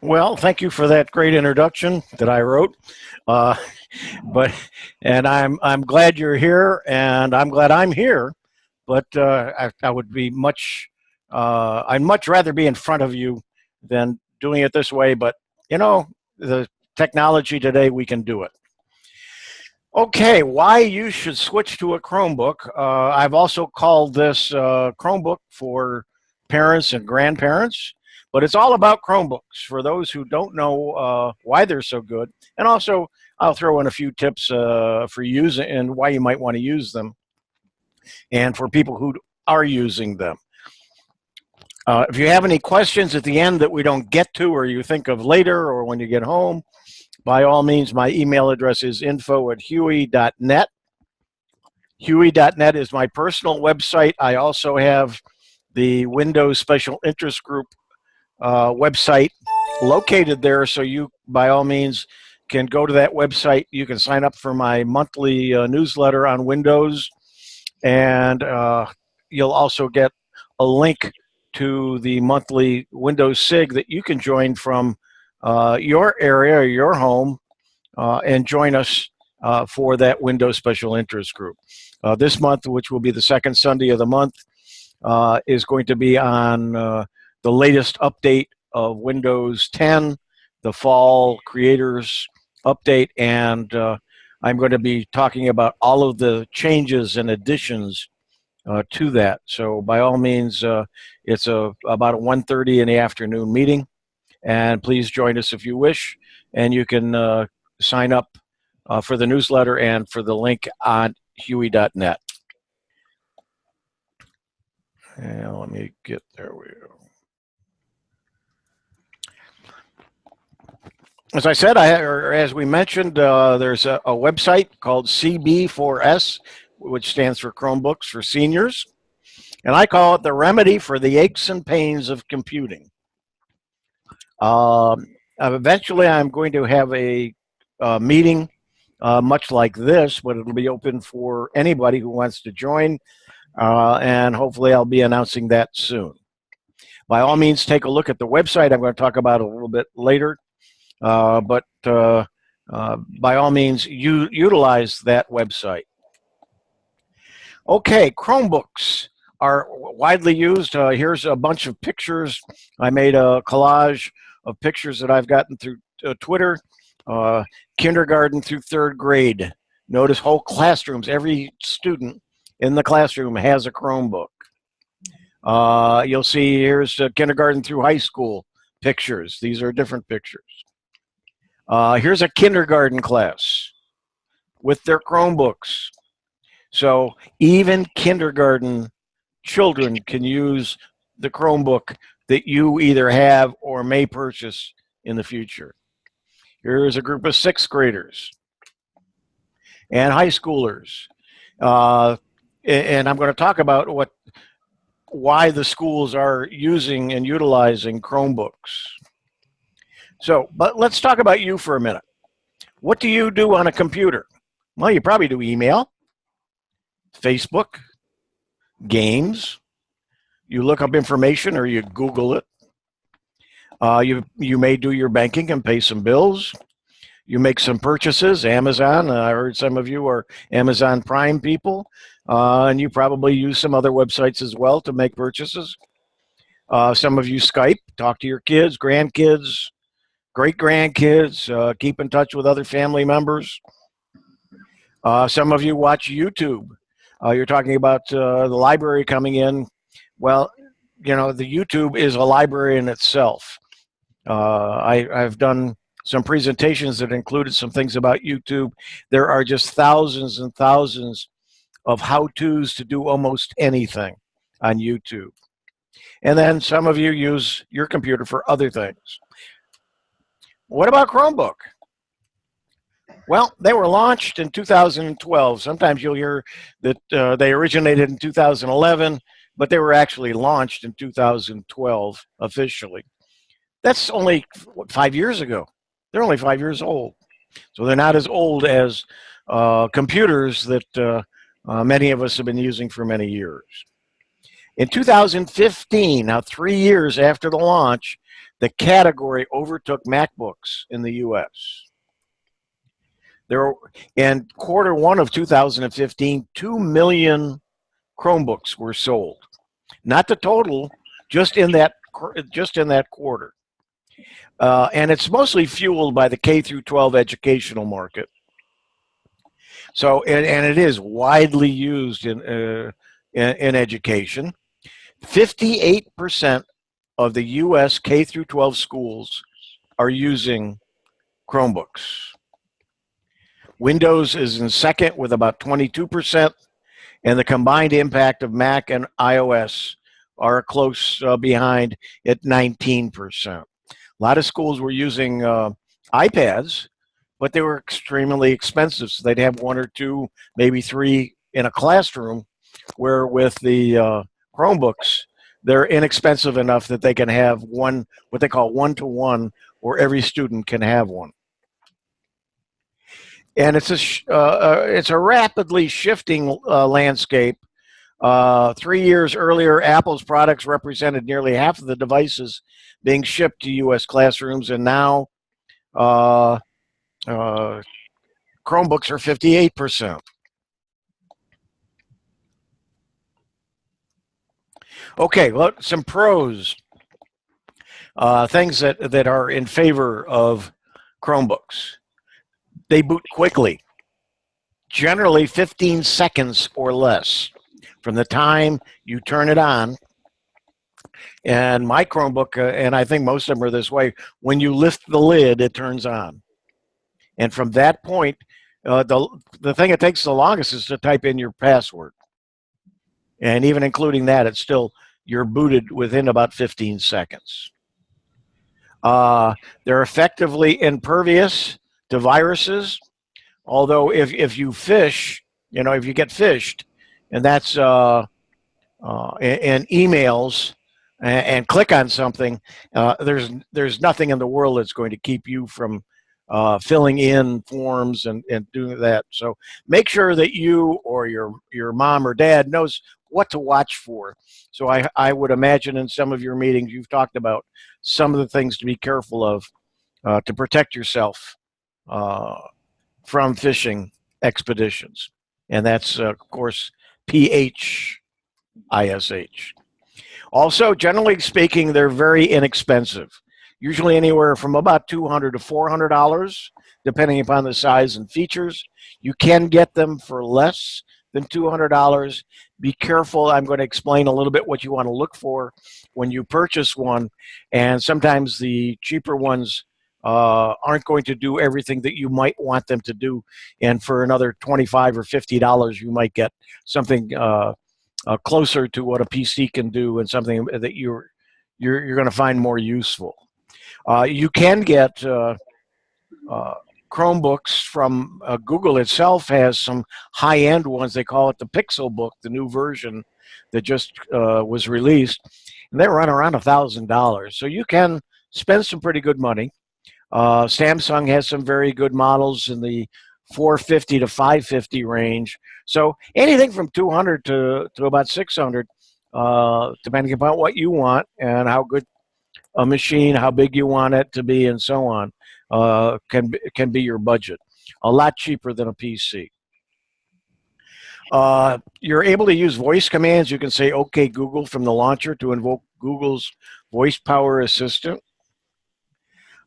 Well, thank you for that great introduction that I wrote. Uh, but and I'm glad you're here, and I'm glad I'm here. But I would be much I'd much rather be in front of you than doing it this way. But you know, the technology today, we can do it. Okay, why you should switch to a Chromebook. I've also called this Chromebook for parents and grandparents, but it's all about Chromebooks for those who don't know why they're so good. And also, I'll throw in a few tips for using and why you might want to use them, and for people who are using them. If you have any questions at the end that we don't get to, or you think of later, or when you get home, by all means, my email address is info@huey.net. Huey.net is my personal website. I also have the Windows Special Interest Group website located there, so you, by all means, can go to that website. You can sign up for my monthly newsletter on Windows, and you'll also get a link to the monthly Windows SIG that you can join from your area or your home and join us for that Windows Special Interest Group. This month, which will be the second Sunday of the month, is going to be on the latest update of Windows 10, the fall creators update, and I'm going to be talking about all of the changes and additions to that. So by all means, it's about a 1:30 in the afternoon meeting, and please join us if you wish, and you can sign up for the newsletter and for the link on huey.net. And let me get there. We go. As I said, or as we mentioned, there's a website called CB4S, which stands for Chromebooks for Seniors. And I call it the remedy for the aches and pains of computing. Eventually, I'm going to have a meeting much like this, but it'll be open for anybody who wants to join. And hopefully, I'll be announcing that soon. By all means, take a look at the website. I'm going to talk about it a little bit later. But by all means, utilize that website. Okay, Chromebooks are widely used. Here's a bunch of pictures. I made a collage of pictures that I've gotten through Twitter. Kindergarten through third grade. Notice whole classrooms. Every student in the classroom has a Chromebook. You'll see here's kindergarten through high school pictures. These are different pictures. Here's a kindergarten class with their Chromebooks. So even kindergarten children can use the Chromebook that you either have or may purchase in the future. Here's a group of sixth graders and high schoolers. And I'm going to talk about why the schools are using and utilizing Chromebooks. So, but let's talk about you for a minute. What do you do on a computer? Well, you probably do email, Facebook, games. You look up information or you Google it. You may do your banking and pay some bills. You make some purchases, Amazon. I heard some of you are Amazon Prime people, and you probably use some other websites as well to make purchases. Some of you Skype, talk to your kids, grandkids, great-grandkids, keep in touch with other family members. Some of you watch YouTube. You're talking about the library coming in. Well, you know, the YouTube is a library in itself. I've done some presentations that included some things about YouTube. There are just thousands and thousands of how-tos to do almost anything on YouTube. And then some of you use your computer for other things. What about Chromebook? Well, they were launched in 2012. Sometimes you'll hear that they originated in 2011, but they were actually launched in 2012 officially. That's only 5 years ago. They're only 5 years old. So they're not as old as computers that many of us have been using for many years. In 2015, now 3 years after the launch, the category overtook MacBooks in the U.S. In quarter one of 2015, 2 million Chromebooks were sold. Not the total, just in that quarter. And it's mostly fueled by the K through 12 educational market. So, and it is widely used in education. 58% of the U.S. K through 12 schools are using Chromebooks. Windows is in second with about 22%, and the combined impact of Mac and iOS are close behind at 19%. A lot of schools were using iPads, but they were extremely expensive. So they'd have one or two, maybe three in a classroom, where with the Chromebooks, they're inexpensive enough that they can have one, what they call one-to-one, where every student can have one. And it's a rapidly shifting landscape. 3 years earlier, Apple's products represented nearly half of the devices being shipped to U.S. classrooms, and now Chromebooks are 58%. Okay, well, some pros, things that are in favor of Chromebooks. They boot quickly, generally 15 seconds or less from the time you turn it on. And my Chromebook, and I think most of them are this way, when you lift the lid, it turns on. And from that point, the thing that takes the longest is to type in your password. And even including that, it's still, you're booted within about 15 seconds. They're effectively impervious to viruses, although if you phish, if you get phished, and that's in emails, and click on something, there's nothing in the world that's going to keep you from filling in forms and doing that. So make sure that you or your mom or dad knows what to watch for. So I would imagine in some of your meetings you've talked about some of the things to be careful of to protect yourself from phishing expeditions. And that's, of course, PHISH. Also, generally speaking, they're very inexpensive, usually anywhere from about $200 to $400, depending upon the size and features. You can get them for less than $200. Be careful. I'm going to explain a little bit what you want to look for when you purchase one. And sometimes the cheaper ones aren't going to do everything that you might want them to do. And for another $25 or $50, you might get something closer to what a PC can do, and something that you're going to find more useful. You can get Chromebooks from Google itself has some high-end ones. They call it the Pixel Book, the new version that just was released, and they run around $1,000. So you can spend some pretty good money. Samsung has some very good models in the $450 to $550 range. So anything from $200 to about $600, depending upon what you want and how good a machine, how big you want it to be, and so on, can be your budget. A lot cheaper than a PC. You're able to use voice commands. You can say, "Okay, Google," from the launcher to invoke Google's voice power assistant.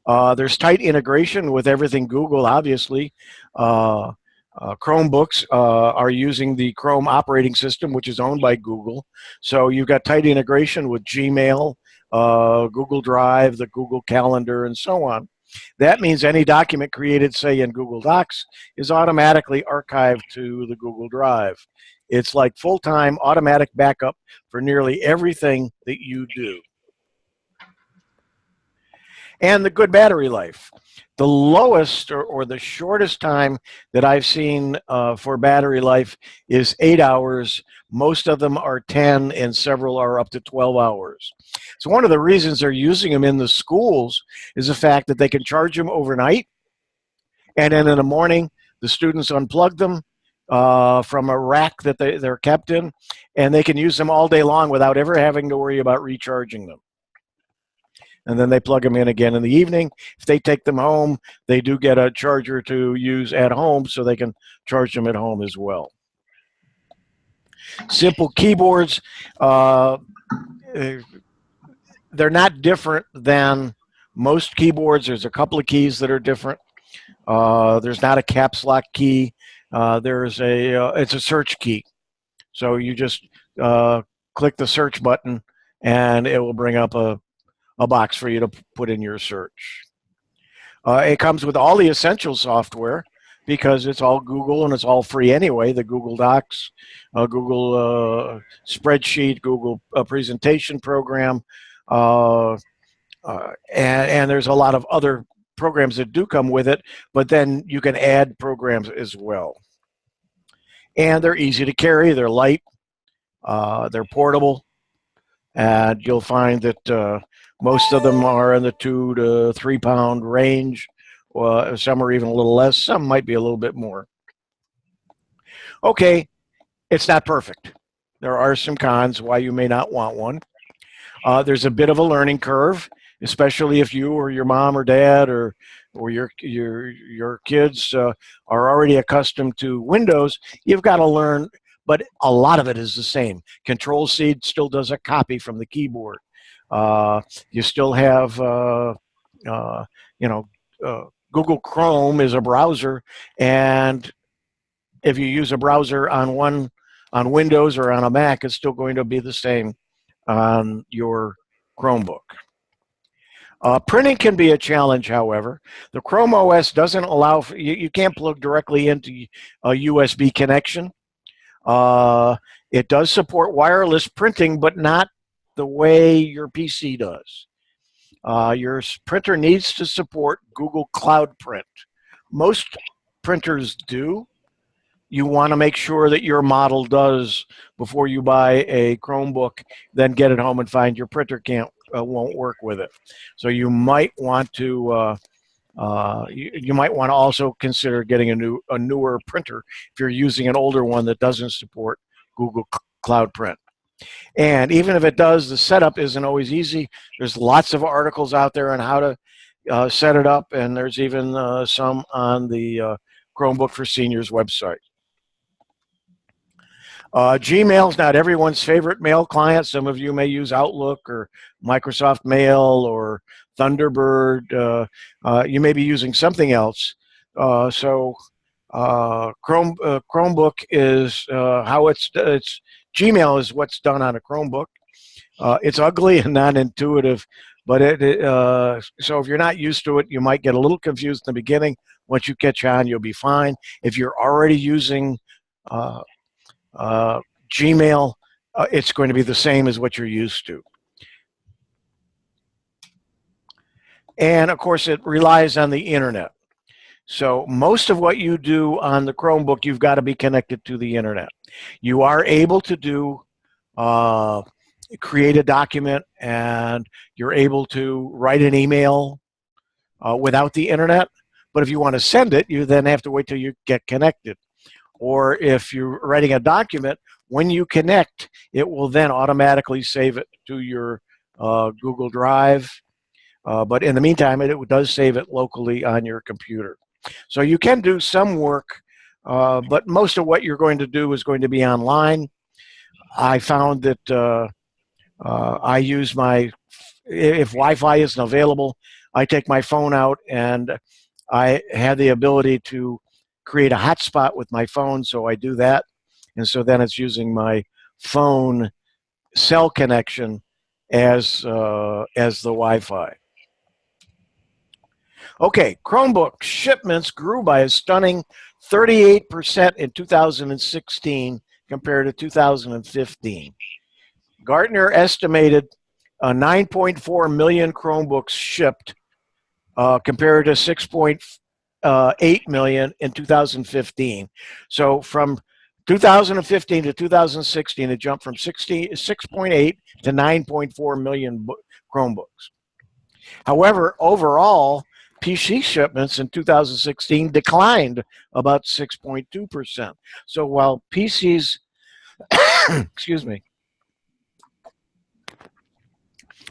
There's tight integration with everything Google, obviously. Chromebooks are using the Chrome operating system, which is owned by Google. So you've got tight integration with Gmail, Google Drive, the Google Calendar, and so on. That means any document created, say, in Google Docs is automatically archived to the Google Drive. It's like full-time automatic backup for nearly everything that you do. And the good battery life. The lowest or the shortest time that I've seen for battery life is 8 hours. Most of them are 10, and several are up to 12 hours. So one of the reasons they're using them in the schools is the fact that they can charge them overnight, and then in the morning, the students unplug them, from a rack that they're kept in, and they can use them all day long without ever having to worry about recharging them. And then they plug them in again in the evening. If they take them home, they do get a charger to use at home, so they can charge them at home as well. Simple keyboards, they're not different than most keyboards. There's a couple of keys that are different. There's not a caps lock key. It's a search key. So you just click the search button, and it will bring up a box for you to put in your search. It comes with all the essential software because it's all Google and it's all free anyway. The Google Docs, Google Spreadsheet, Google Presentation program, and there's a lot of other programs that do come with it, but then you can add programs as well. And they're easy to carry, they're light, they're portable, and you'll find that most of them are in the 2 to 3 pound range. Some are even a little less, some might be a little bit more. Okay, it's not perfect. There are some cons why you may not want one. There's a bit of a learning curve, especially if you or your mom or dad or your kids are already accustomed to Windows. You've got to learn, but a lot of it is the same. Control-C still does a copy from the keyboard. You still have, Google Chrome is a browser, and if you use a browser on Windows or on a Mac, it's still going to be the same on your Chromebook. Printing can be a challenge, however. The Chrome OS doesn't allow, you can't plug directly into a USB connection. It does support wireless printing, but not the way your PC does. Your printer needs to support Google Cloud Print. Most printers do. You want to make sure that your model does before you buy a Chromebook, then get it home and find your printer won't work with it. So you might want to you might want to also consider getting a newer printer if you're using an older one that doesn't support Google Cloud Print. And even if it does, the setup isn't always easy. There's lots of articles out there on how to set it up, and there's even some on the Chromebook for Seniors website. Gmail's not everyone's favorite mail client. Some of you may use Outlook or Microsoft Mail or Thunderbird. You may be using something else. Chromebook is how it's Gmail is what's done on a Chromebook. It's ugly and non-intuitive, but so if you're not used to it, you might get a little confused in the beginning. Once you catch on, you'll be fine. If you're already using Gmail, it's going to be the same as what you're used to. And of course, it relies on the internet. So most of what you do on the Chromebook, you've got to be connected to the internet. You are able to do create a document, and you're able to write an email without the internet. But if you want to send it, you then have to wait till you get connected. Or if you're writing a document, when you connect, it will then automatically save it to your Google Drive. But in the meantime, it does save it locally on your computer. So you can do some work, but most of what you're going to do is going to be online. I found that I use if Wi-Fi isn't available, I take my phone out, and I have the ability to create a hotspot with my phone, so I do that. And so then it's using my phone cell connection as the Wi-Fi. Okay, Chromebook shipments grew by a stunning 38% in 2016 compared to 2015. Gartner estimated 9.4 million Chromebooks shipped compared to 6.8 million in 2015. So from 2015 to 2016, it jumped from 6.8 to 9.4 million Chromebooks. However, overall, PC shipments in 2016 declined about 6.2%. So while PCs, excuse me,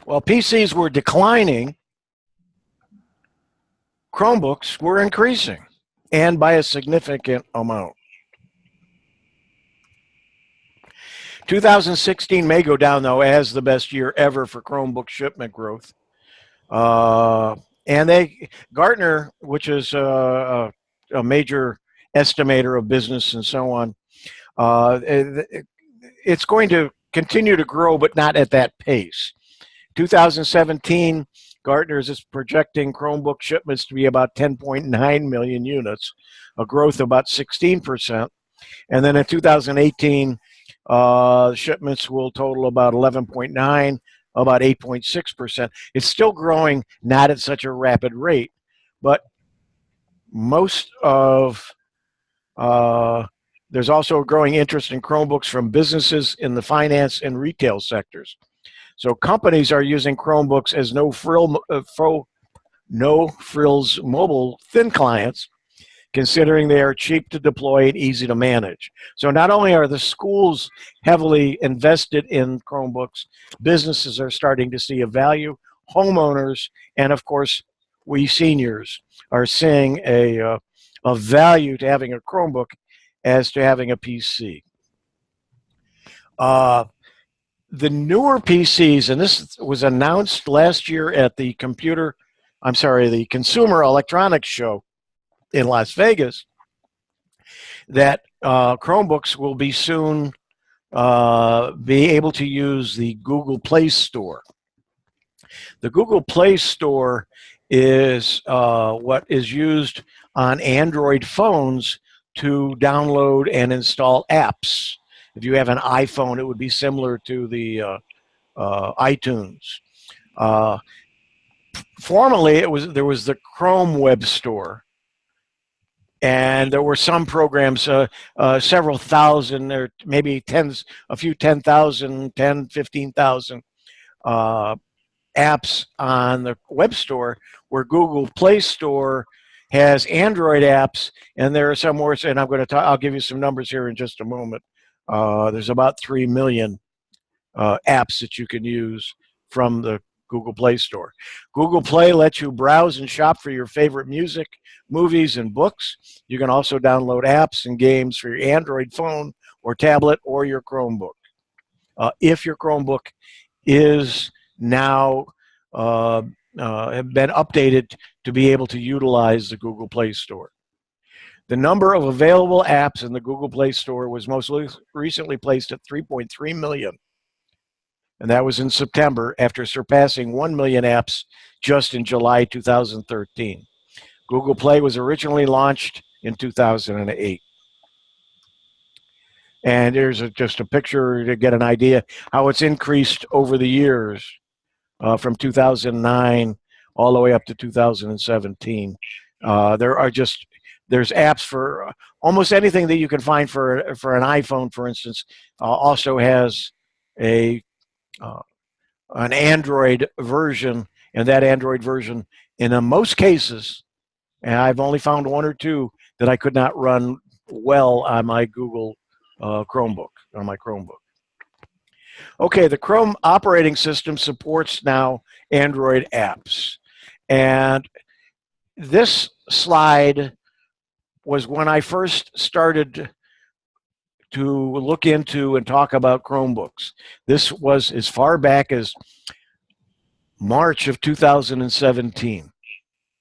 while PCs were declining, Chromebooks were increasing, and by a significant amount. 2016 may go down, though, as the best year ever for Chromebook shipment growth. And Gartner, which is a major estimator of business and so on, it's going to continue to grow, but not at that pace. 2017, Gartner is projecting Chromebook shipments to be about 10.9 million units, a growth of about 16%. And then in 2018, shipments will total about 11.9, about 8.6%. It's still growing, not at such a rapid rate, but most of there's also a growing interest in Chromebooks from businesses in the finance and retail sectors. So companies are using Chromebooks as no frills mobile thin clients, considering they are cheap to deploy and easy to manage. So not only are the schools heavily invested in Chromebooks, businesses are starting to see a value, homeowners, and of course, we seniors are seeing a value to having a Chromebook as to having a PC. The newer PCs, and this was announced last year at the Consumer Electronics Show in Las Vegas, that Chromebooks will be soon be able to use the Google Play Store. The Google Play Store is what is used on Android phones to download and install apps. If you have an iPhone, it would be similar to the iTunes. Formerly, there was the Chrome Web Store, and there were some programs, several thousand, or maybe a few 10,000, 15,000 apps on the web store, where Google Play Store has Android apps, and there are some more, and I'll give you some numbers here in just a moment. There's about 3 million apps that you can use from the Google Play Store. Google Play lets you browse and shop for your favorite music, movies, and books. You can also download apps and games for your Android phone or tablet or your Chromebook. If your Chromebook is now have been updated to be able to utilize the Google Play Store. The number of available apps in the Google Play Store was most recently placed at 3.3 million. And that was in September, after surpassing 1 million apps just in July 2013. Google Play was originally launched in 2008. And here's just a picture to get an idea how it's increased over the years, from 2009 all the way up to 2017. There's apps for almost anything that you can find for an iPhone, for instance. Also has an Android version, and that Android version, in most cases, and I've only found one or two that I could not run well on my Google Chromebook, on my Chromebook. Okay, the Chrome operating system supports now Android apps. And this slide was when I first started to look into and talk about Chromebooks. This was as far back as March of 2017,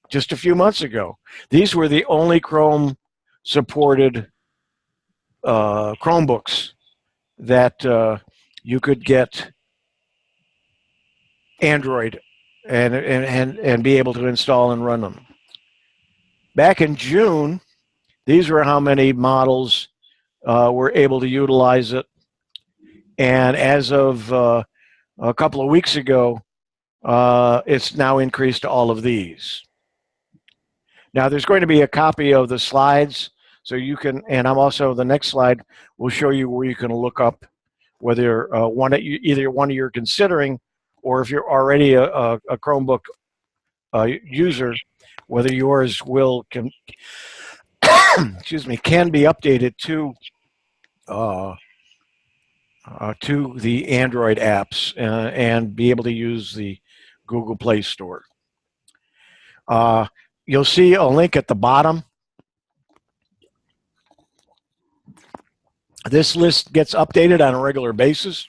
just a few months ago. These were the only Chrome-supported Chromebooks that you could get Android and be able to install and run them. Back in June, these were how many models were able to utilize it. And as of a couple of weeks ago, it's now increased to all of these. Now, there's going to be a copy of the slides, so you can, and I'm also, the next slide will show you where you can look up whether either one you're considering, or if you're already a Chromebook user whether yours excuse me, can be updated to the Android apps and be able to use the Google Play Store. You'll see a link at the bottom. This list gets updated on a regular basis.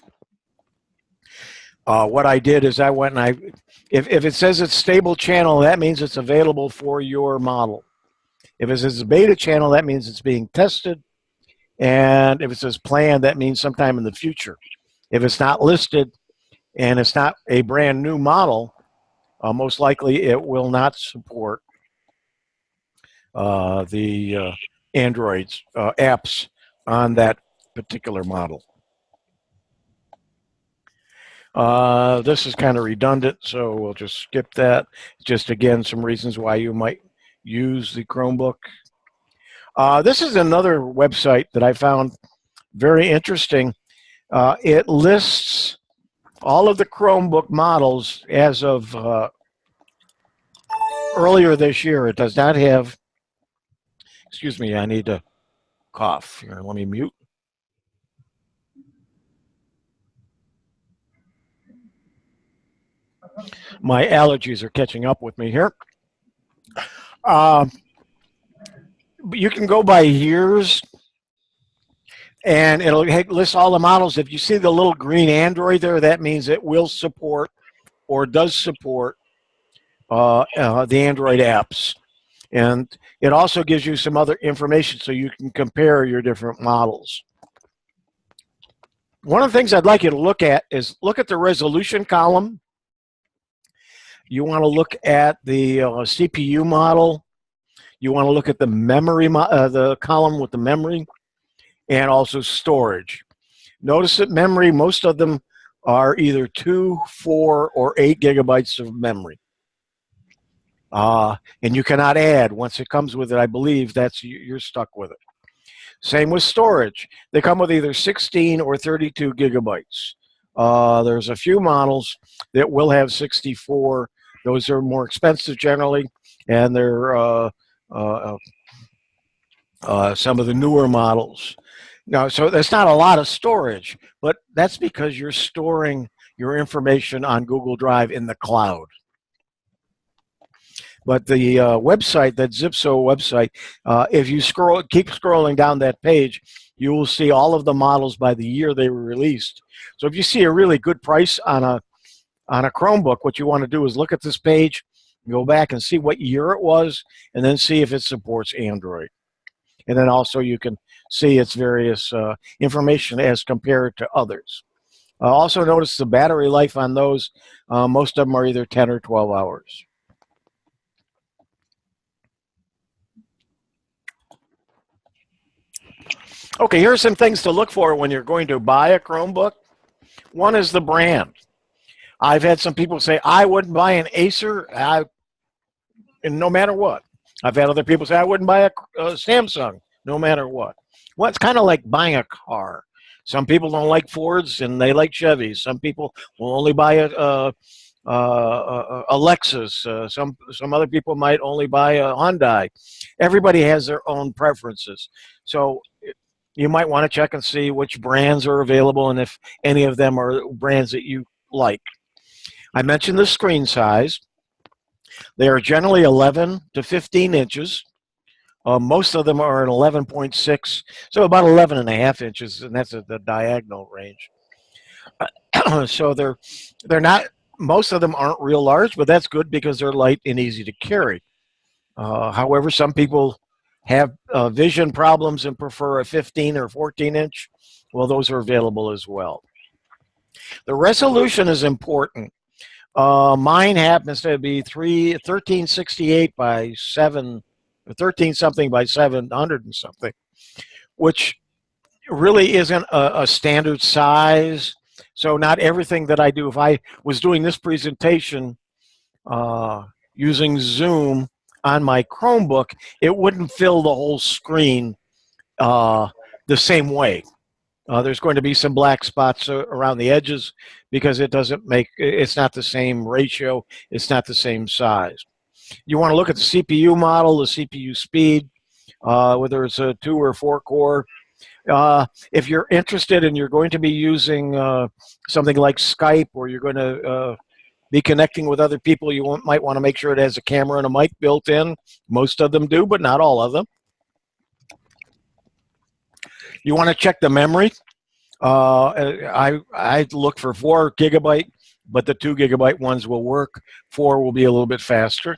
What I did is I went and if it says it's stable channel, that means it's available for your model. If it says beta channel, that means it's being tested. And if it says planned, that means sometime in the future. If it's not listed and it's not a brand new model, most likely it will not support the Android's apps on that particular model. This is kind of redundant, so we'll just skip that. Just again, some reasons why you might use the Chromebook. This is another website that I found very interesting. It lists all of the Chromebook models as of earlier this year. It does not have, excuse me, I need to cough here. Let me mute. My allergies are catching up with me here. You can go by years, and it'll list all the models. If you see the little green Android there, that means it will support or does support the Android apps. And it also gives you some other information so you can compare your different models. One of the things I'd like you to look at is look at the resolution column. You want to look at the CPU model. You want to look at the memory, the column with the memory, and also storage. Notice that memory, most of them are either 2, 4, or 8 gigabytes of memory. And you cannot add. Once it comes with it, I believe you're stuck with it. Same with storage. They come with either 16 or 32 gigabytes. There's a few models that will have 64. Those are more expensive generally, and they're some of the newer models. Now, so that's not a lot of storage, but that's because you're storing your information on Google Drive in the cloud. But the website, that Zipso website, if you keep scrolling down that page, you will see all of the models by the year they were released. So if you see a really good price on a Chromebook, what you want to do is look at this page, go back and see what year it was, and then see if it supports Android. And then also you can see its various information as compared to others. Also notice the battery life on those. Most of them are either 10 or 12 hours. Okay, here are some things to look for when you're going to buy a Chromebook. One is the brand. I've had some people say, I wouldn't buy an Acer, and no matter what. I've had other people say, I wouldn't buy a Samsung, no matter what. Well, it's kind of like buying a car. Some people don't like Fords, and they like Chevys. Some people will only buy a Lexus. Some other people might only buy a Hyundai. Everybody has their own preferences. So you might want to check and see which brands are available and if any of them are brands that you like. I mentioned the screen size. They are generally 11 to 15 inches. Most of them are an 11.6, so about 11 and a half inches, and that's the diagonal range. So they're not, most of them aren't real large, but that's good because they're light and easy to carry. However, some people have vision problems and prefer a 15 or 14 inch. Well, those are available as well. The resolution is important. Mine happens to be 1368 by 7, 13 something by 700 and something, which really isn't a standard size. So not everything that I do, if I was doing this presentation using Zoom on my Chromebook, it wouldn't fill the whole screen the same way. There's going to be some black spots around the edges because it's not the same ratio, it's not the same size. You want to look at the CPU model, the CPU speed, whether it's a 2 or 4 core. If you're interested and you're going to be using something like Skype, or you're going to be connecting with other people, you might want to make sure it has a camera and a mic built in. Most of them do, but not all of them. You want to check the memory. I look for 4 gigabyte, but the 2 gigabyte ones will work. 4 will be a little bit faster.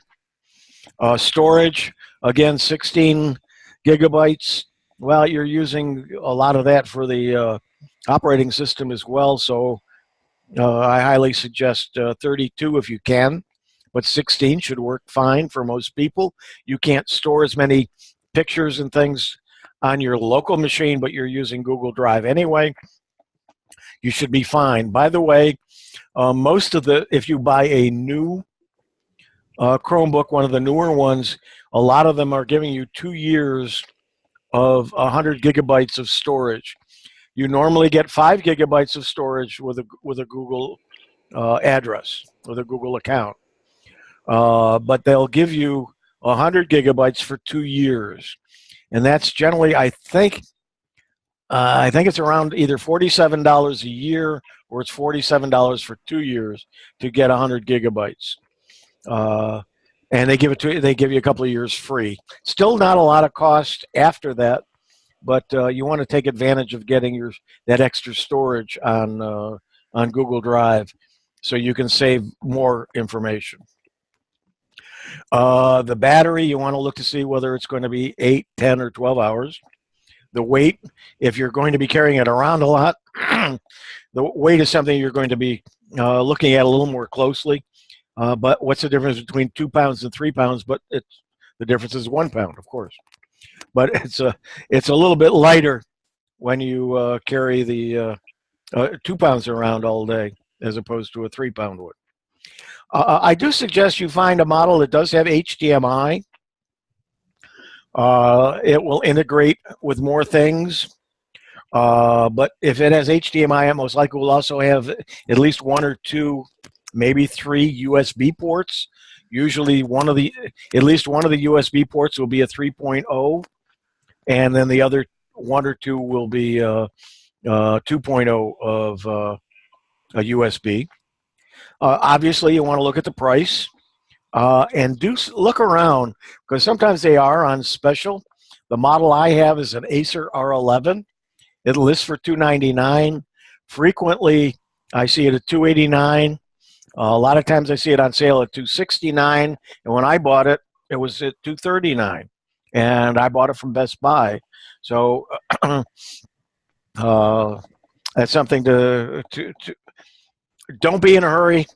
Storage, again, 16 gigabytes. Well, you're using a lot of that for the operating system as well, so I highly suggest 32 if you can, but 16 should work fine for most people. You can't store as many pictures and things on your local machine, but you're using Google Drive anyway. You should be fine. By the way, if you buy a new Chromebook, one of the newer ones, a lot of them are giving you 2 years of 100 gigabytes of storage. You normally get 5 gigabytes of storage with a Google address, with a Google account. But they'll give you 100 gigabytes for 2 years. And that's generally, I think it's around either $47 a year, or it's $47 for 2 years to get 100 gigabytes. And they give you a couple of years free. Still not a lot of cost after that, but you want to take advantage of getting that extra storage on Google Drive, so you can save more information. The battery, you want to look to see whether it's going to be 8, 10, or 12 hours. The weight, if you're going to be carrying it around a lot, the weight is something you're going to be looking at a little more closely. But what's the difference between 2 pounds and 3 pounds? But the difference is 1 pound, of course. But it's a little bit lighter when you carry the 2 pounds around all day, as opposed to a 3 pound one. I do suggest you find a model that does have HDMI. It will integrate with more things. But if it has HDMI, it most likely will also have at least 1 or 2, maybe 3 USB ports. Usually at least one of the USB ports will be a 3.0, and then the other 1 or 2 will be 2.0 of a USB. Obviously, you want to look at the price, and look around, because sometimes they are on special. The model I have is an Acer R11. It lists for $299. Frequently, I see it at $289. A lot of times I see it on sale at $269, and when I bought it, it was at $239, and I bought it from Best Buy. So that's something to don't be in a hurry,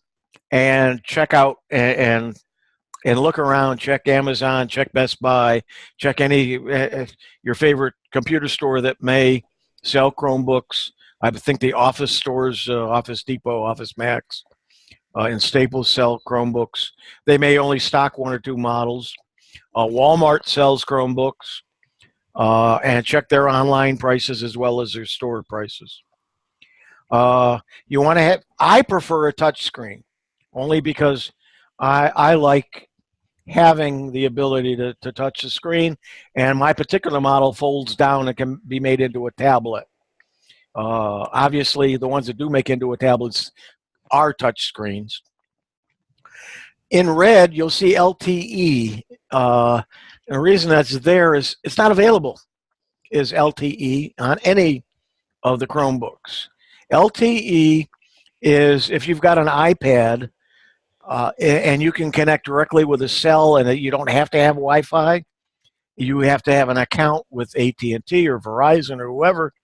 and check out and look around. Check Amazon, check Best Buy, check any your favorite computer store that may sell Chromebooks. I think the office stores, Office Depot, Office Max, and Staples sell Chromebooks. They may only stock 1 or 2 models. Walmart sells Chromebooks, and check their online prices as well as their store prices. You want to have, I prefer a touch screen, only because I like having the ability to touch the screen, and my particular model folds down and can be made into a tablet. Obviously, the ones that do make into a tablet are touch screens. In red, you'll see LTE. The reason that's there is it's not available is LTE on any of the Chromebooks. LTE is if you've got an iPad and you can connect directly with a cell, and you don't have to have Wi-Fi. You have to have an account with AT&T or Verizon or whoever.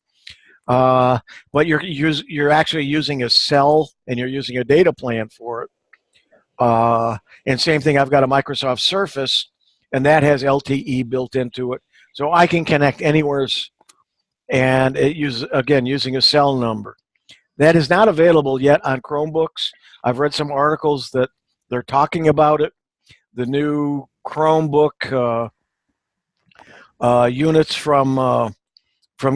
But you're actually using a cell, and you're using a data plan for it. And same thing, I've got a Microsoft Surface, and that has LTE built into it. So I can connect anywhere, and using a cell number. That is not available yet on Chromebooks. I've read some articles that they're talking about it. The new Chromebook units from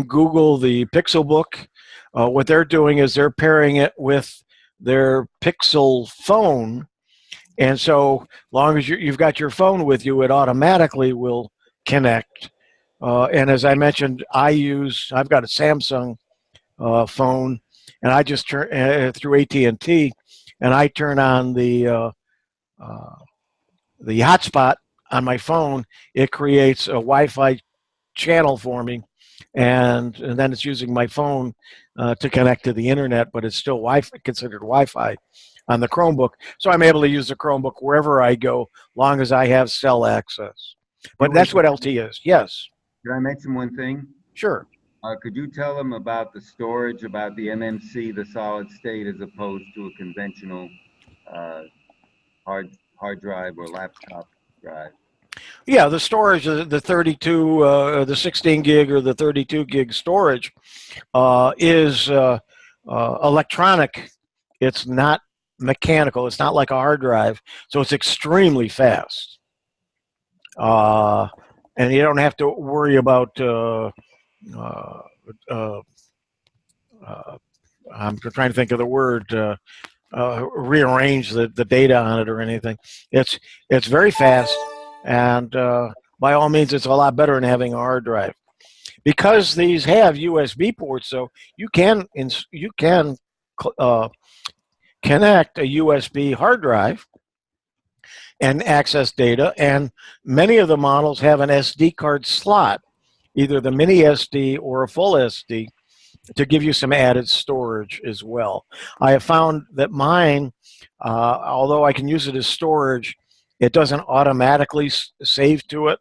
Google, the Pixelbook, what they're doing is they're pairing it with their Pixel phone, And so long as you've got your phone with you, it automatically will connect. And as I mentioned, I've got a Samsung phone, and I just turn through AT&T, and I turn on uh, the hotspot on my phone. It creates a Wi-Fi channel for me, and then it's using my phone to connect to the internet, but it's still considered Wi-Fi on the Chromebook. So I'm able to use the Chromebook wherever I go, long as I have cell access. But that's what LT is. Yes. Can I mention one thing? Sure. Could you tell them about the storage, about the MMC, the solid state, as opposed to a conventional uh, hard drive or laptop drive? Yeah, the storage, the 32, the 16 gig or the 32 gig storage is electronic. It's not mechanical. It's not like a hard drive, so it's extremely fast. And you don't have to worry about. I'm trying to think of the word. Rearrange the data on it or anything. It's very fast, and by all means, it's a lot better than having a hard drive. Because these have USB ports, so you can connect a USB hard drive and access data. And many of the models have an SD card slot, either the mini SD or a full SD, to give you some added storage as well. I have found that mine, although I can use it as storage, it doesn't automatically save to it.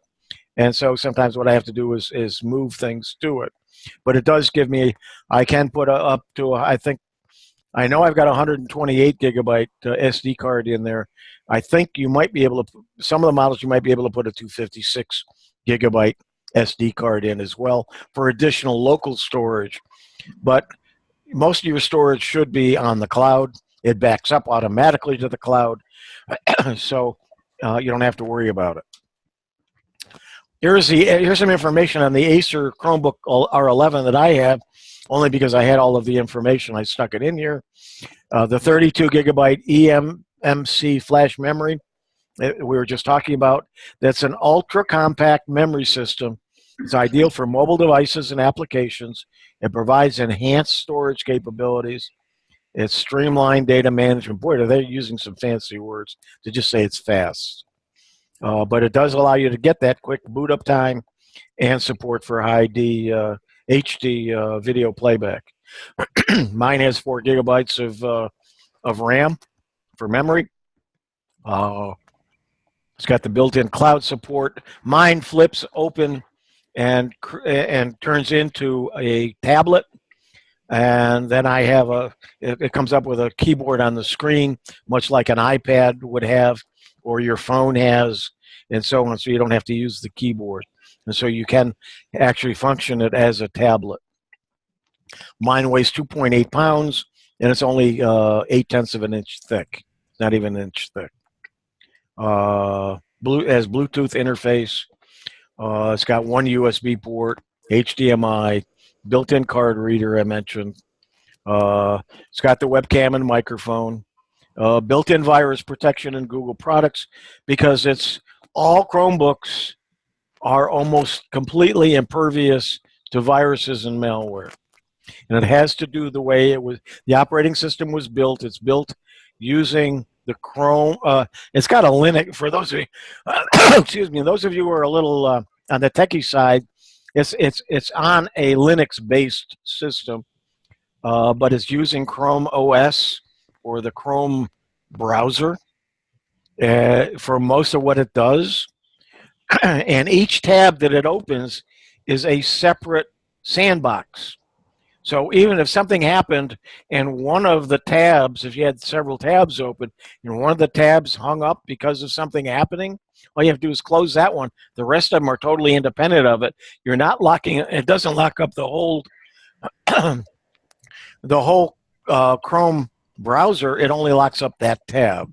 And so sometimes what I have to do is move things to it. But it does give me, I can put up to, I know I've got a 128 gigabyte SD card in there. I think you might be able to, some of the models you might be able to put a 256 gigabyte SD card in as well for additional local storage. But most of your storage should be on the cloud. It backs up automatically to the cloud, so you don't have to worry about it. Here's some information on the Acer Chromebook R11 that I have, only because I had all of the information. I stuck it in here. The 32 gigabyte eMMC flash memory we were just talking about, that's an ultra compact memory system. It's ideal for mobile devices and applications. It provides enhanced storage capabilities. It's streamlined data management. Boy, they're using some fancy words to just say it's fast. But it does allow you to get that quick boot up time and support for HD video playback. Mine has 4 gigabytes of RAM for memory. It's got the built-in cloud support. Mine flips open and turns into a tablet. And then I have it comes up with a keyboard on the screen, much like an iPad would have, or your phone has, and so on, so you don't have to use the keyboard. And so you can actually function it as a tablet. Mine weighs 2.8 pounds, and it's only 0.8 of an inch thick, not even an inch thick. Has Bluetooth interface. It's got one USB port, HDMI, built-in card reader I mentioned. It's got the webcam and microphone. Built-in virus protection in Google products, because it's all Chromebooks are almost completely impervious to viruses and malware. And it has to do the way the operating system was built. It's built using the Chrome. It's got a Linux, for those of you, excuse me, those of you who are a little on the techie side, it's on a Linux-based system, but it's using Chrome OS or the Chrome browser for most of what it does. And each tab that it opens is a separate sandbox. So even if something happened and one of the tabs, if you had several tabs open, and one of the tabs hung up because of something happening, all you have to do is close that one. The rest of them are totally independent of it. You're not locking it. It doesn't lock up the whole Chrome browser. It only locks up that tab.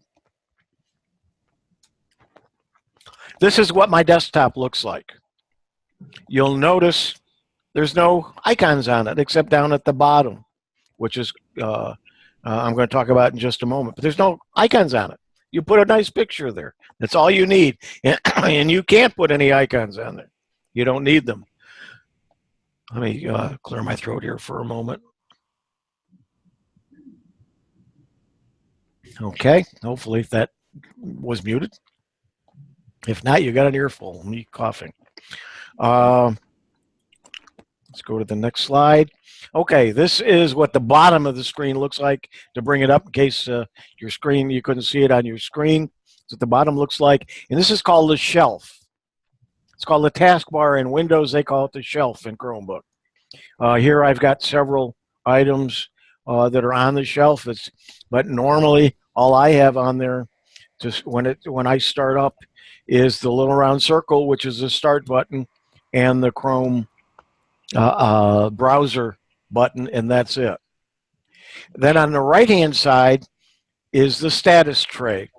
This is what my desktop looks like. You'll notice there's no icons on it except down at the bottom, which is I'm going to talk about in just a moment. But there's no icons on it. You put a nice picture there. That's all you need. And you can't put any icons on there. You don't need them. Let me clear my throat here for a moment. Okay, hopefully that was muted. If not, you got an earful. Me coughing. Let's go to the next slide. Okay, this is what the bottom of the screen looks like. To bring it up in case your screen, you couldn't see it on your screen. That's what the bottom looks like. And this is called the shelf. It's called the taskbar in Windows. They call it the shelf in Chromebook. Here I've got several items that are on the shelf. But normally all I have on there, just when I start up, is the little round circle, which is the start button, and the Chrome browser button, and that's it. Then on the right-hand side is the status tray.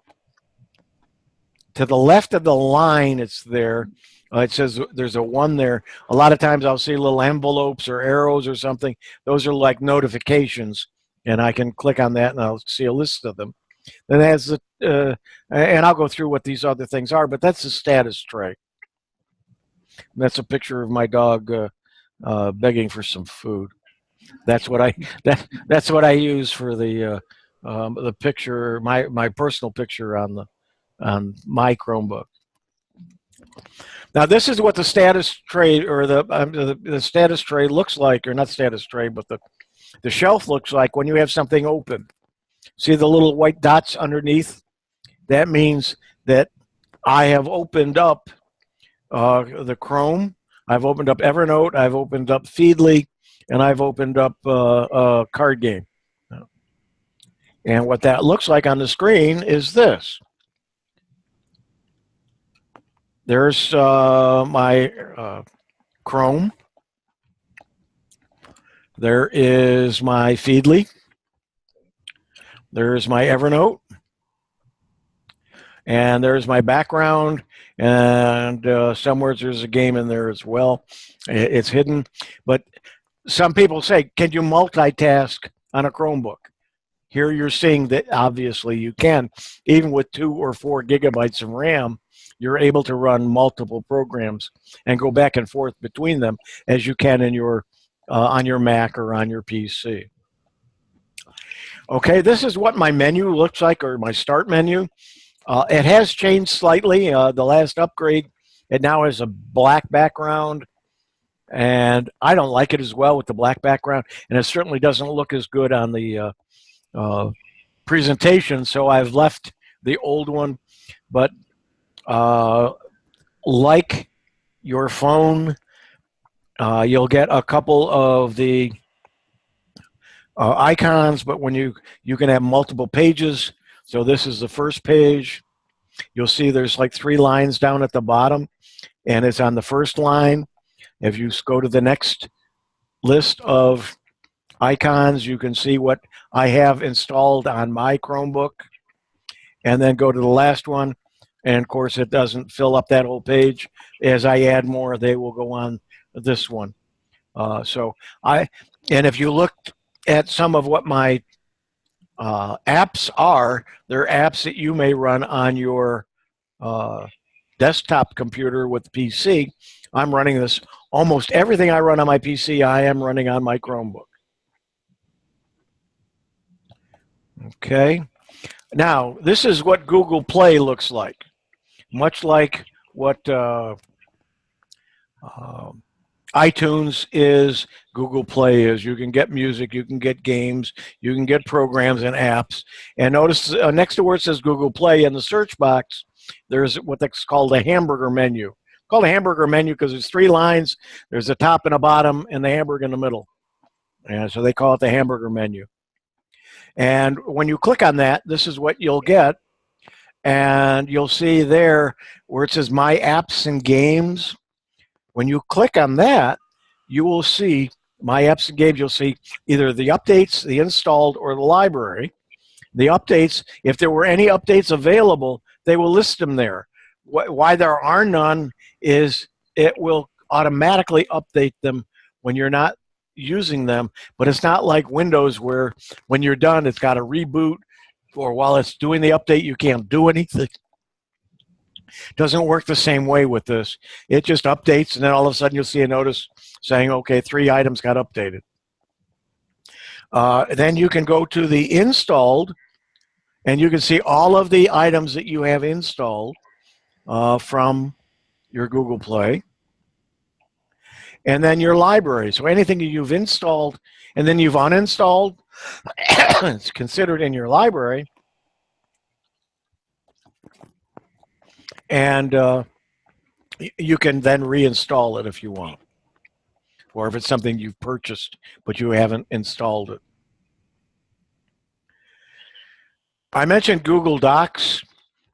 To the left of the line, it's there. It says there's a 1 there. A lot of times I'll see little envelopes or arrows or something. Those are like notifications, and I can click on that and I'll see a list of them. Then it has and I'll go through what these other things are, but that's the status tray. And that's a picture of my dog begging for some food. That's what I use for the picture, my personal picture on my Chromebook. Now this is what the status tray or the status tray looks like, or not status tray, but the shelf looks like when you have something open. See the little white dots underneath? That means that I have opened up the Chrome. I've opened up Evernote. I've opened up Feedly, and I've opened up a card game. And what that looks like on the screen is this. There's my Chrome. There is my Feedly. There's my Evernote. And there's my background. And somewhere there's a game in there as well. It's hidden. But some people say, can you multitask on a Chromebook? Here you're seeing that obviously you can. Even with 2 or 4 gigabytes of RAM, you're able to run multiple programs and go back and forth between them as you can in your on your Mac or on your PC. Okay, this is what my menu looks like, or my start menu. It has changed slightly. The last upgrade, it now has a black background, and I don't like it as well with the black background, and it certainly doesn't look as good on the presentation, so I've left the old one. But like your phone, you'll get a couple of the icons, but when you can have multiple pages. So this is the first page. You'll see there's like 3 lines down at the bottom, and it's on the first line. If you go to the next list of icons, you can see what I have installed on my Chromebook, and then go to the last one. And of course, it doesn't fill up that whole page. As I add more, they will go on this one. And if you look at some of what my apps are, they're apps that you may run on your desktop computer with PC. I'm running this. Almost everything I run on my PC, I am running on my Chromebook. Okay. Now, this is what Google Play looks like. Much like what iTunes is, Google Play is. You can get music, you can get games, you can get programs and apps. And notice next to where it says Google Play, in the search box, there's what's called a hamburger menu. Called a hamburger menu because there's 3 lines. There's a top and a bottom, and the hamburger in the middle. And so they call it the hamburger menu. And when you click on that, this is what you'll get. And you'll see there where it says My Apps and Games. When you click on that, you will see My Apps and Games. You'll see either the updates, the installed, or the library. The updates, if there were any updates available, they will list them there. Why there are none is it will automatically update them when you're not using them, but it's not like Windows where when you're done, it's got to reboot, or while it's doing the update, you can't do anything. Doesn't work the same way with this. It just updates, and then all of a sudden you'll see a notice saying, okay, 3 items got updated. Then you can go to the installed, and you can see all of the items that you have installed from your Google Play. And then your library. So anything you've installed and then you've uninstalled, it's considered in your library. And you can then reinstall it if you want. Or if it's something you've purchased but you haven't installed it. I mentioned Google Docs.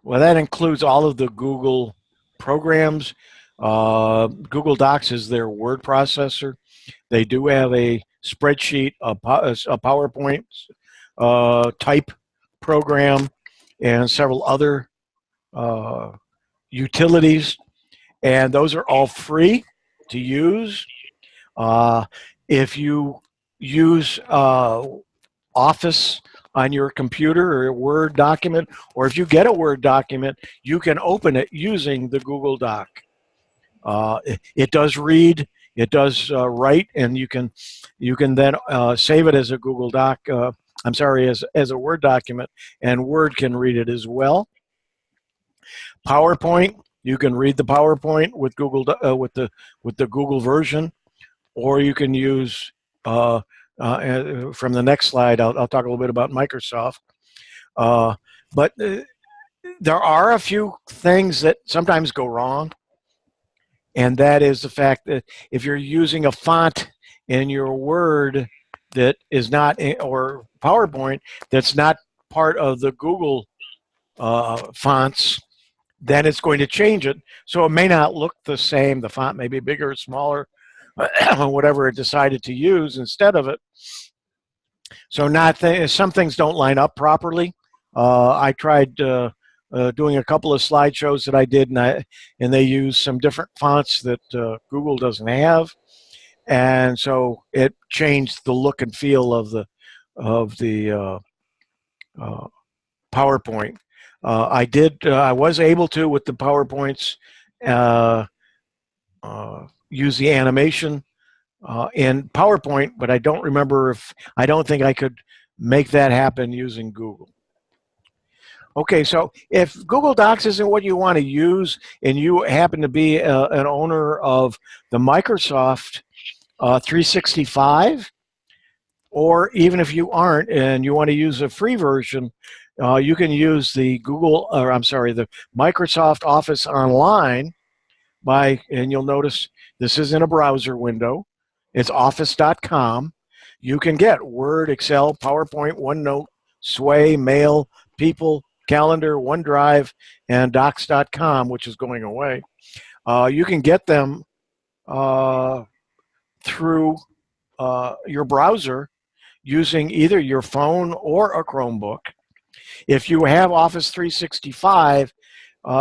Well, that includes all of the Google programs. Google Docs is their word processor. They do have a spreadsheet, a PowerPoint type program, and several other utilities. And those are all free to use. If you use Office on your computer or a Word document, or if you get a Word document, you can open it using the Google Doc. It does read, it does write, and you can then save it as a Google Doc. I'm sorry, as a Word document, and Word can read it as well. PowerPoint, you can read the PowerPoint with Google with the Google version, or you can use from the next slide. I'll talk a little bit about Microsoft, but there are a few things that sometimes go wrong. And that is the fact that if you're using a font in your Word that is not, or PowerPoint, that's not part of the Google fonts, then it's going to change it. So it may not look the same. The font may be bigger or smaller, whatever it decided to use instead of it. So some things don't line up properly. I tried doing a couple of slideshows that I did, and they use some different fonts that Google doesn't have, and so it changed the look and feel of the PowerPoint. I was able to, with the PowerPoints, use the animation in PowerPoint, but I don't think I could make that happen using Google. Okay, so if Google Docs isn't what you want to use, and you happen to be an owner of the Microsoft 365, or even if you aren't and you want to use a free version, you can use the the Microsoft Office Online and you'll notice this is in a browser window. It's office.com. You can get Word, Excel, PowerPoint, OneNote, Sway, Mail, People, Calendar, OneDrive, and Docs.com, which is going away. You can get them through your browser using either your phone or a Chromebook. If you have Office 365,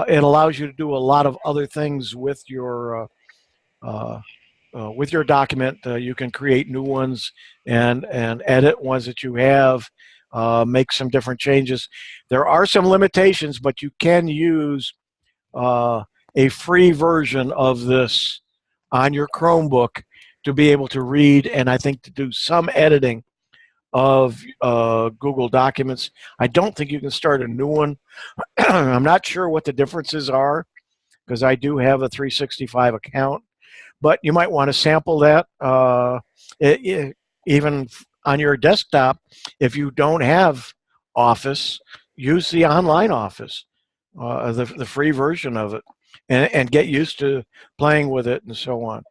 it allows you to do a lot of other things with your document. You can create new ones and edit ones that you have. Make some different changes. There are some limitations, but you can use a free version of this on your Chromebook to be able to read, and I think to do some editing of Google Documents. I don't think you can start a new one. I'm not sure what the differences are, because I do have a 365 account, but you might want to sample that. Even on your desktop, if you don't have Office, use the online Office, the free version of it, and get used to playing with it and so on.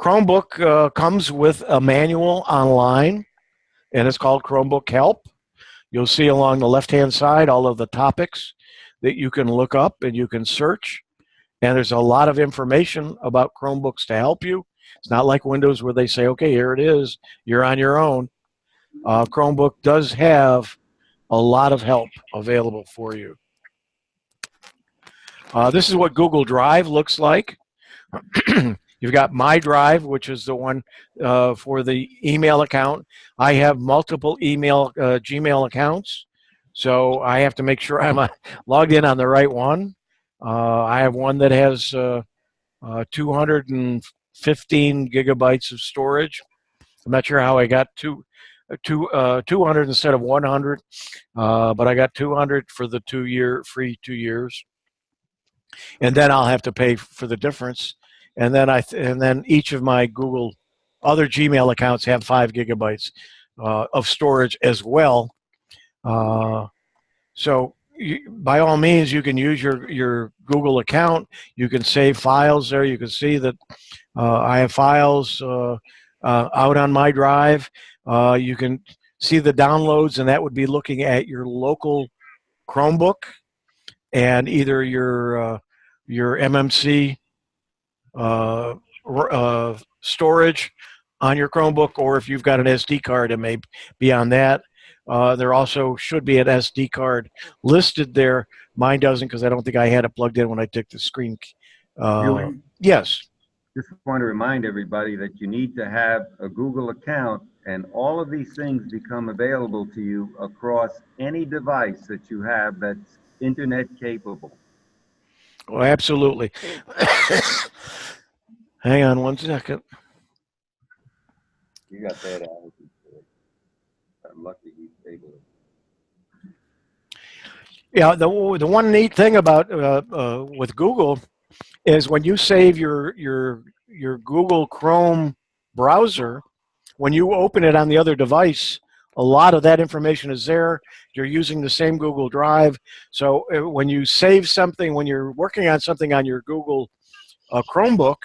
Chromebook comes with a manual online, and it's called Chromebook Help. You'll see along the left-hand side all of the topics that you can look up and you can search. And there's a lot of information about Chromebooks to help you. It's not like Windows where they say, okay, here it is, you're on your own. Chromebook does have a lot of help available for you. This is what Google Drive looks like. You've got My Drive, which is the one for the email account. I have multiple Gmail accounts, so I have to make sure I'm logged in on the right one. I have one that has 215 gigabytes of storage. I'm not sure how I got 200 instead of 100, but I got 200 for the free 2 years, and then I'll have to pay for the difference. And then each of my other Gmail accounts have 5 gigabytes of storage as well. So by all means, you can use your Google account. You can save files there. You can see that I have files out on my drive. You can see the downloads, and that would be looking at your local Chromebook and either your MMC storage on your Chromebook, or if you've got an SD card, it may be on that. There also should be an SD card listed there. Mine doesn't, because I don't think I had it plugged in when I took the screen. Yes. Just want to remind everybody that you need to have a Google account, and all of these things become available to you across any device that you have that's internet capable. Oh, absolutely. Hang on one second. You got that attitude. I'm lucky he's able to. Yeah, the one neat thing about with Google is when you save your Google Chrome browser, when you open it on the other device, a lot of that information is there. You're using the same Google Drive. So when you save something, when you're working on something on your Google Chromebook,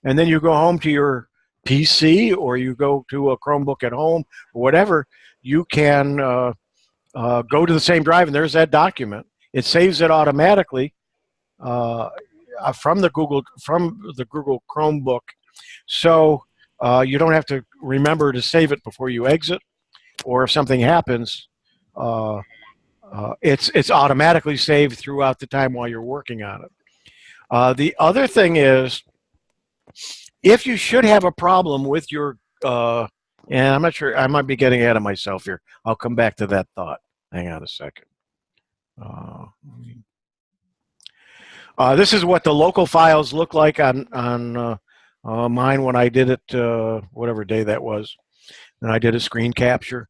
and then you go home to your PC, or you go to a Chromebook at home, or whatever, you can go to the same drive, and there's that document. It saves it automatically from the Google Chromebook, so you don't have to remember to save it before you exit, or if something happens, it's automatically saved throughout the time while you're working on it. The other thing is, if you should have a problem with your, and I'm not sure, I might be getting ahead of myself here. I'll come back to that thought. Hang on a second. This is what the local files look like on mine when I did it, whatever day that was. And I did a screen capture.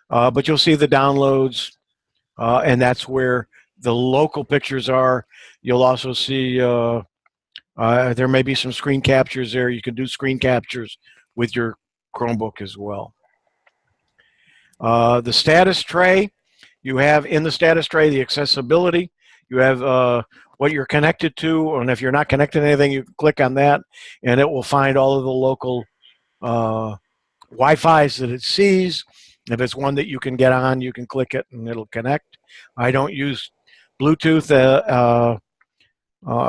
But you'll see the downloads, and that's where the local pictures are. You'll also see there may be some screen captures there. You can do screen captures with your Chromebook as well. The status tray, you have in the status tray the accessibility. You have what you're connected to, and if you're not connected to anything, you can click on that, and it will find all of the local Wi-Fis that it sees. If it's one that you can get on, you can click it, and it'll connect. I don't use Bluetooth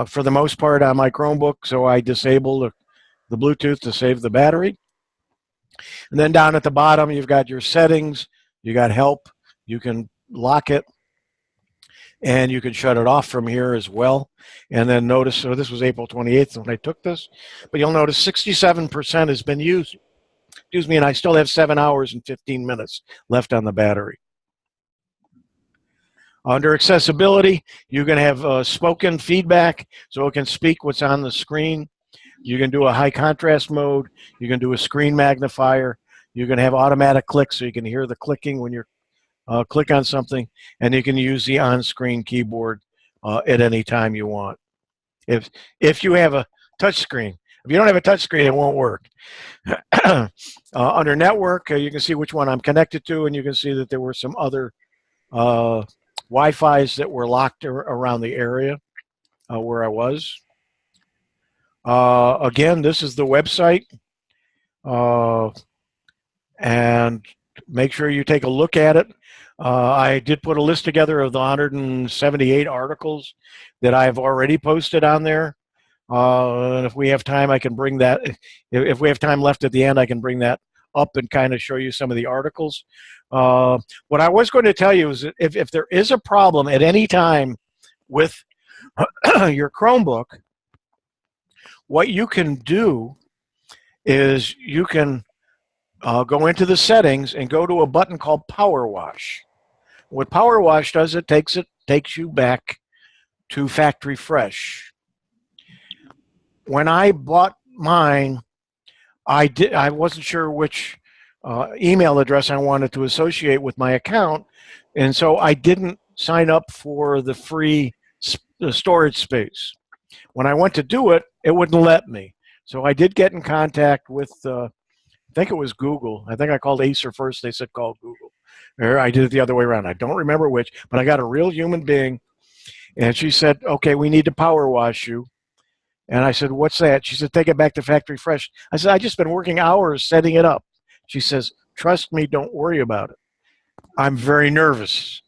for the most part on my Chromebook, so I disable the Bluetooth to save the battery. And then down at the bottom, you've got your settings, you got help, you can lock it, and you can shut it off from here as well. And then notice, so this was April 28th when I took this, but you'll notice 67% has been used. Excuse me, and I still have 7 hours and 15 minutes left on the battery. Under accessibility, you can have spoken feedback, so it can speak what's on the screen. You can do a high contrast mode. You can do a screen magnifier. You can have automatic clicks, so you can hear the clicking when you click on something, and you can use the on-screen keyboard at any time you want. If you have a touch screen. If you don't have a touch screen, it won't work. Under network, you can see which one I'm connected to, and you can see that there were some other Wi-Fis that were locked around the area where I was. Again, this is the website, and make sure you take a look at it. I did put a list together of the 178 articles that I've already posted on there. And if we have time, I can bring that. If we have time left at the end, I can bring that up and kind of show you some of the articles. What I was going to tell you is that if there is a problem at any time with your Chromebook, what you can do is you can go into the settings and go to a button called Power Wash. What Power Wash does, it takes you back to factory fresh. When I bought mine, I wasn't sure which email address I wanted to associate with my account, and so I didn't sign up for the free storage space. When I went to do it, it wouldn't let me. So I did get in contact with, I think it was Google. I think I called Acer first. They said call Google. Or I did it the other way around. I don't remember which, but I got a real human being, and she said, okay, we need to power wash you. And I said, what's that? She said, take it back to factory fresh. I said, I just been working hours setting it up. She says, trust me, don't worry about it. I'm very nervous.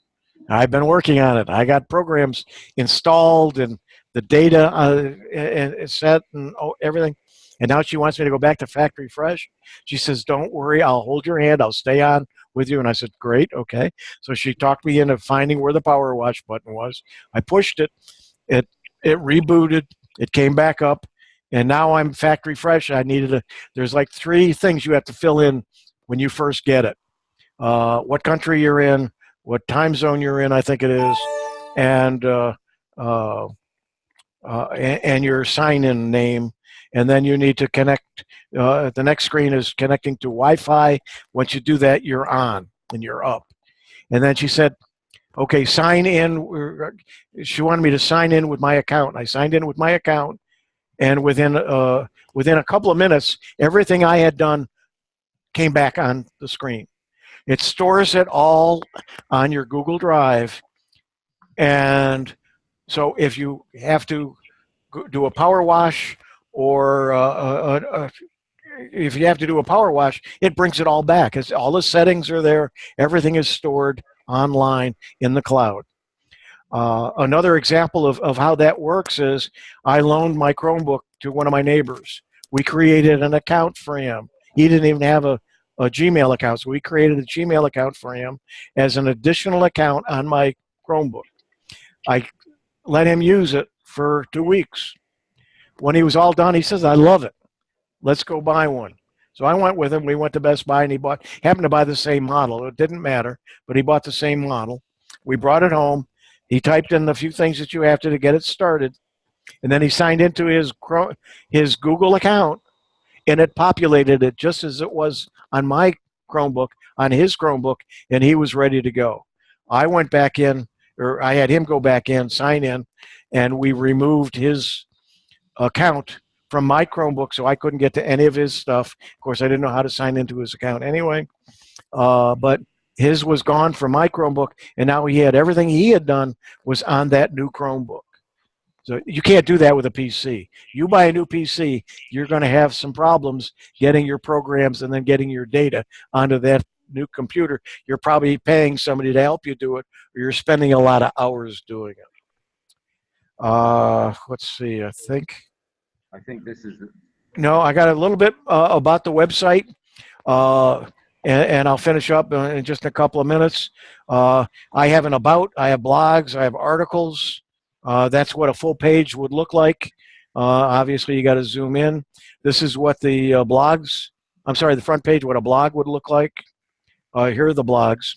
I've been working on it. I got programs installed and the data and set and everything. And now she wants me to go back to factory fresh. She says, don't worry, I'll hold your hand. I'll stay on with you. And I said, great, okay. So she talked me into finding where the power wash button was. I pushed it. It rebooted. It came back up. And now I'm factory fresh. There's like 3 things you have to fill in when you first get it. What country you're in, what time zone you're in, I think it is, and your sign-in name. And then you need to connect. The next screen is connecting to Wi-Fi. Once you do that, you're on and you're up. And then she said, okay, sign in. She wanted me to sign in with my account. I signed in with my account, and within a couple of minutes, everything I had done came back on the screen. It stores it all on your Google Drive. And so if you have to do a power wash or if you have to do a power wash, it brings it all back. All the settings are there. Everything is stored online in the cloud. Another example of how that works is I loaned my Chromebook to one of my neighbors. We created an account for him. He didn't even have a Gmail account, so we created a Gmail account for him as an additional account on my Chromebook. I let him use it for 2 weeks. When he was all done, he says, I love it. Let's go buy one. So I went with him. We went to Best Buy, and he happened to buy the same model. It didn't matter, but he bought the same model. We brought it home. He typed in the few things that you have to get it started, and then he signed into his Google account, and it populated it just as it was on my Chromebook, on his Chromebook, and he was ready to go. I went back in, or I had him go back in, sign in, and we removed his account from my Chromebook, so I couldn't get to any of his stuff. Of course, I didn't know how to sign into his account anyway, but his was gone from my Chromebook, and now he had everything he had done was on that new Chromebook. So you can't do that with a PC. You buy a new PC, you're going to have some problems getting your programs and then getting your data onto that new computer. You're probably paying somebody to help you do it, or you're spending a lot of hours doing it. Let's see, I think this is no, I got a little bit about the website, and I'll finish up in just a couple of minutes. I have an about, I have blogs, I have articles. That's what a full page would look like. Obviously, you got to zoom in. This is what the the front page, what a blog would look like. Here are the blogs.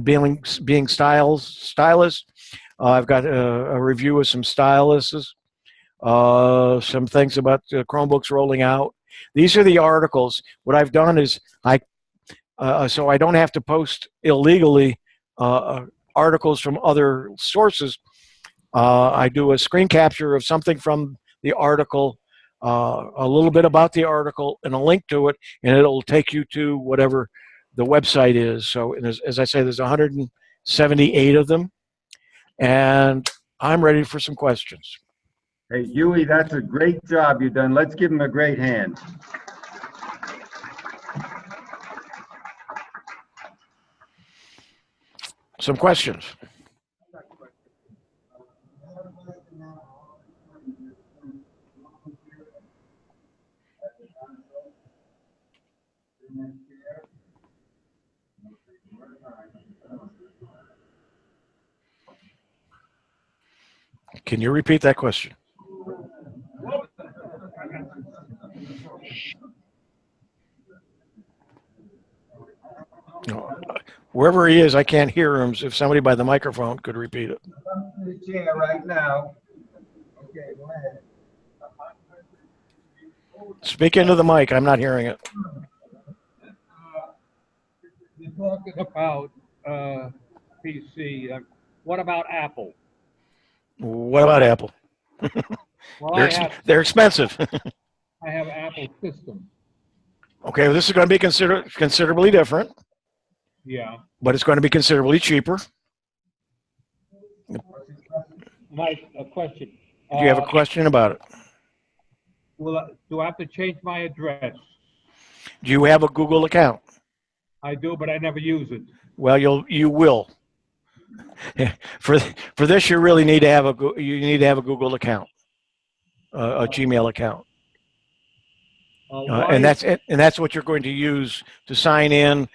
Being stylist. I've got a review of some styluses. Some things about Chromebooks rolling out. These are the articles. What I've done is so I don't have to post illegally articles from other sources. I do a screen capture of something from the article, a little bit about the article, and a link to it, and it'll take you to whatever the website is. So as I say, there's 178 of them, and I'm ready for some questions. Hey, Huey, that's a great job you've done. Let's give him a great hand. Some questions. Can you repeat that question? Wherever he is, I can't hear him. So if somebody by the microphone could repeat it. I'm in the chair right now. Okay, go ahead. Speak into the mic. I'm not hearing it. You're talking about PC. What about Apple? What about Apple? Well, They're expensive. I have Apple system. Okay, well, this is going to be considerably different, Yeah. but it's going to be considerably cheaper. A question. Do you have a question about it? Do I have to change my address? Do you have a Google account? I do, but I never use it. Well, you will. For this, you really need to have a Google account, a Gmail account. And that's what you're going to use to sign in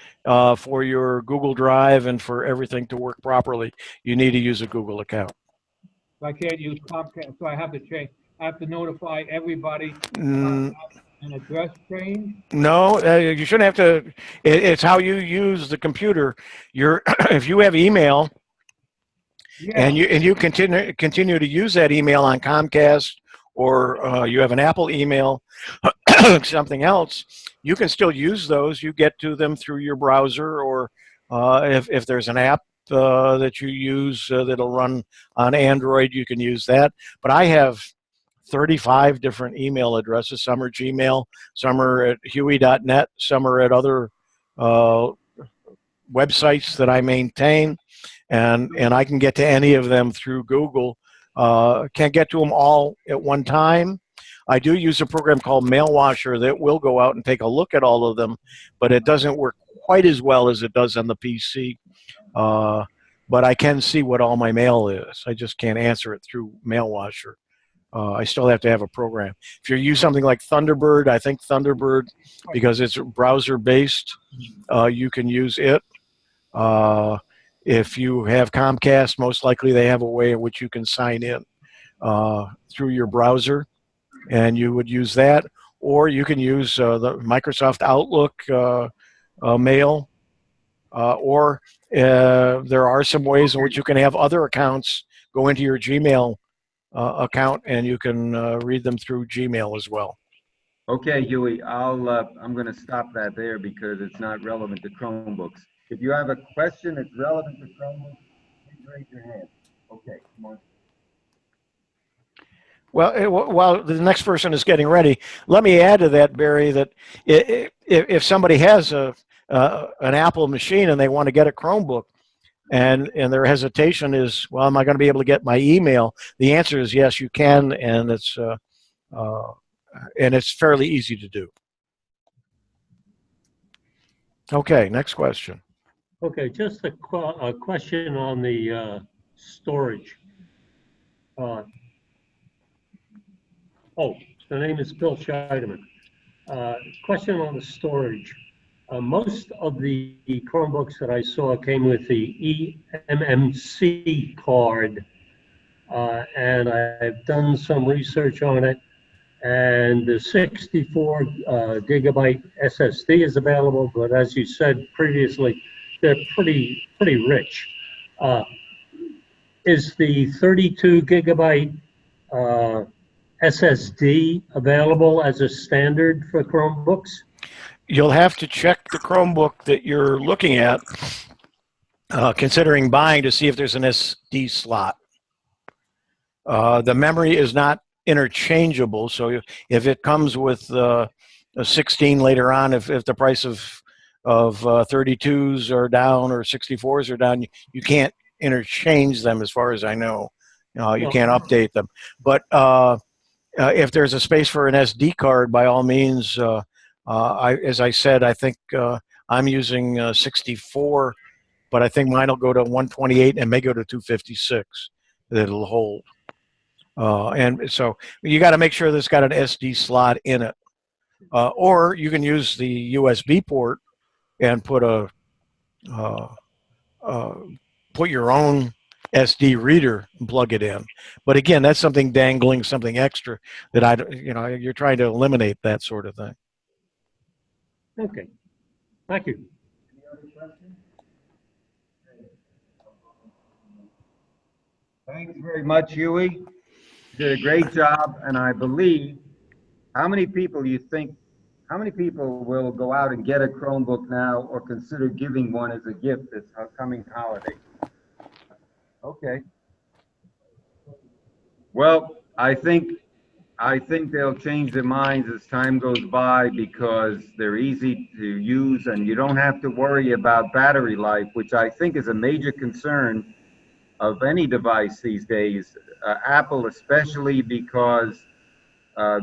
for your Google Drive and for everything to work properly. You need to use a Google account. I can't use Comcast, so I have to change. I have to notify everybody Mm, an address change. no, you shouldn't have to. It's how you use the computer. If you have email, Yeah. and you continue to use that email on Comcast, or you have an Apple email, something else, you can still use those. You get to them through your browser, or if there's an app that you use that'll run on Android, you can use that. But I have 35 different email addresses. Some are Gmail, some are at Huey.net, some are at other websites that I maintain, and I can get to any of them through Google. Can't get to them all at one time. I do use a program called Mailwasher that will go out and take a look at all of them, but it doesn't work quite as well as it does on the PC. But I can see what all my mail is. I just can't answer it through Mailwasher. I still have to have a program. If you use something like Thunderbird, I think Thunderbird, because it's browser-based, you can use it. If you have Comcast, most likely they have a way in which you can sign in through your browser, and you would use that. Or you can use the Microsoft Outlook mail, or there are some ways in which you can have other accounts go into your Gmail account, and you can read them through Gmail as well. Okay, Huey, I'm going to stop that there because it's not relevant to Chromebooks. If you have a question that's relevant to Chromebooks, please raise your hand. Okay, come on. Well, while the next person is getting ready, let me add to that, Barry, that if somebody has an Apple machine and they want to get a Chromebook, and their hesitation is, well, am I going to be able to get my email? The answer is yes, you can, and it's fairly easy to do. Okay, next question. Okay, just a question on the storage. The name is Bill Scheidemann. Question on the storage. Most of the Chromebooks that I saw came with the eMMC card, and I've done some research on it, and the 64 gigabyte SSD is available, but as you said previously, they're pretty rich. Is the 32 gigabyte SSD available as a standard for Chromebooks? You'll have to check the Chromebook that you're looking at, considering buying, to see if there's an SD slot. The memory is not interchangeable, so if it comes with a 16 later on, if the price of 32s are down or 64s are down, you can't interchange them as far as I know. You can't update them. But if there's a space for an SD card, by all means, as I said, I think I'm using 64, but I think mine will go to 128 and may go to 256 that it'll hold. And so you got to make sure that it's got an SD slot in it. Or you can use the USB port and put put your own SD reader and plug it in. But again, that's something dangling, something extra that you're trying to eliminate that sort of thing. Okay, thank you. Any other questions? Thanks very much, Huey. You did a great job, and I believe, how many people will go out and get a Chromebook now or consider giving one as a gift this coming holiday? Okay. Well, I think they'll change their minds as time goes by because they're easy to use and you don't have to worry about battery life, which I think is a major concern of any device these days. Apple especially, because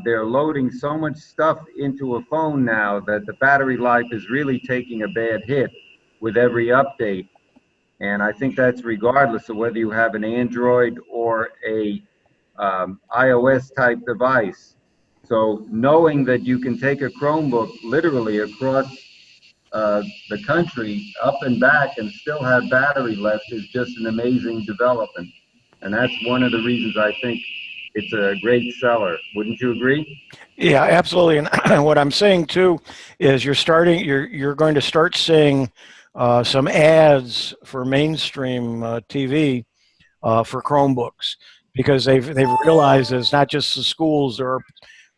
they're loading so much stuff into a phone now that the battery life is really taking a bad hit with every update. And I think that's regardless of whether you have an Android or a iOS type device. So knowing that you can take a Chromebook literally across the country up and back and still have battery left is just an amazing development. And that's one of the reasons I think it's a great seller. Wouldn't you agree? Yeah, absolutely. And what I'm saying too is you're going to start seeing some ads for mainstream TV for Chromebooks, because they've realized it's not just the schools. There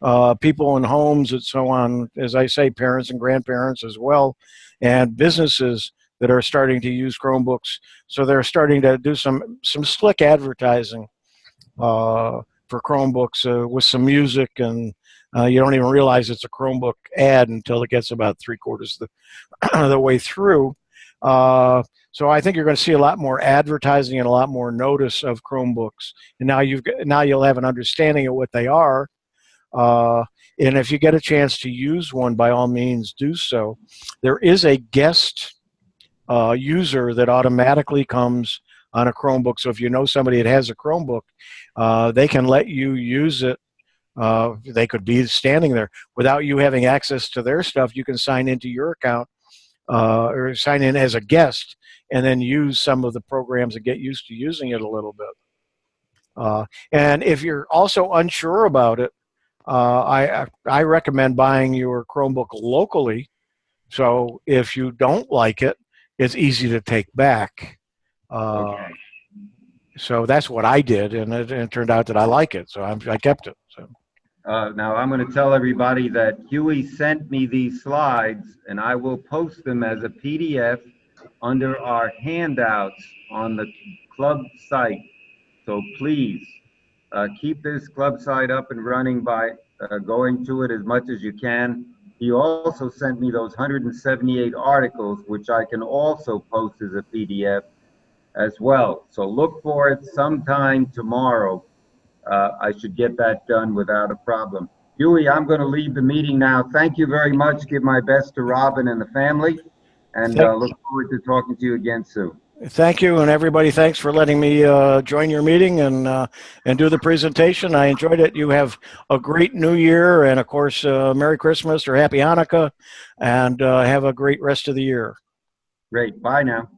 are people in homes and so on, as I say, parents and grandparents as well, and businesses that are starting to use Chromebooks. So they're starting to do some slick advertising for Chromebooks with some music, and you don't even realize it's a Chromebook ad until it gets about 3/4 of the way through. So I think you're going to see a lot more advertising and a lot more notice of Chromebooks. And now you'll have an understanding of what they are. And if you get a chance to use one, by all means, do so. There is a guest user that automatically comes on a Chromebook. So if you know somebody that has a Chromebook, they can let you use it. They could be standing there without you having access to their stuff. You can sign into your account or sign in as a guest and then use some of the programs and get used to using it a little bit. And if you're also unsure about it, I recommend buying your Chromebook locally. So if you don't like it, it's easy to take back. Okay. So that's what I did, and it turned out that I like it, so I kept it. So. Now I'm going to tell everybody that Huey sent me these slides, and I will post them as a PDF under our handouts on the club site. So please keep this club site up and running by going to it as much as you can. He also sent me those 178 articles, which I can also post as a PDF as well. So look for it sometime tomorrow. I should get that done without a problem. Huey, I'm going to leave the meeting now. Thank you very much. Give my best to Robin and the family, and look forward to talking to you again soon. Thank you, and everybody, thanks for letting me join your meeting and do the presentation. I enjoyed it. You have a great New Year, and of course, Merry Christmas or Happy Hanukkah, and have a great rest of the year. Great. Bye now.